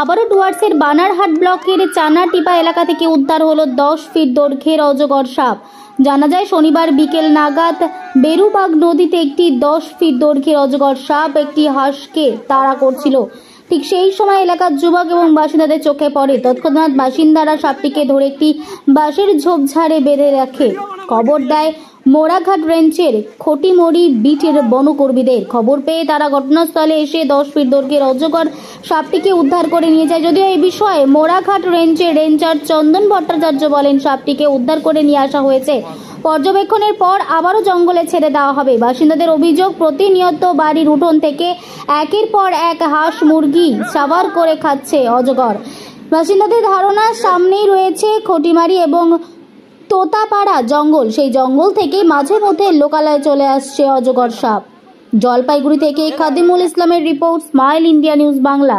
আবারও ডুয়ার্সের বানারহাট ব্লকের চানাটিপা এলাকা থেকে উদ্ধার হলো 10 ফিট দৈর্ঘ্যের অজগর সাপ। জানা যায় শনিবার বিকেল নাগাদ বেরুবাগ নদীতে একটি 10 ফিট দৈর্ঘ্যের অজগর সাপ একটি হাঁসকে তাড়া করছিল। ঠিক সেই সময় এলাকার যুবক এবং বাসিন্দাদের চোখে পড়ে। তৎক্ষণাৎ বাসিন্দারা সাপটিকে ধরে একটি বাঁশের ঝোপঝাড়ে বেঁধে রাখে। খবর দেয় মোড়াঘাট রেঞ্জের খটিমড়ি বিটের বনকর্মীদের। খবর পেয়ে তারা ঘটনাস্থলে এসে 10 ফিট দৈর্ঘ্যের অজগর সাপটিকে উদ্ধার করে নিয়ে যায়। যদিও এই বিষয়ে মোড়াঘাট রেঞ্জের রেঞ্জার চন্দন ভট্টাচার্য বলেন, সাপটিকে উদ্ধার করে নিয়ে আসা হয়েছে। পর্যবেক্ষণের পর আবারও জঙ্গলে ছেড়ে দেওয়া হবে। বাসিন্দাদের অভিযোগ, প্রতিনিয়ত বাড়ির উঠোন থেকে একের পর এক হাঁস মুরগি সাবার করে খাচ্ছে অজগর। বাসিন্দাদের ধারণা, সামনেই রয়েছে খটিমারি এবং তোতাপাড়া জঙ্গল। সেই জঙ্গল থেকে মাঝে মধ্যে লোকালয়ে চলে আসছে অজগর সাপ। জলপাইগুড়ি থেকে খাদিমুল ইসলামের report, smile India news Bangla.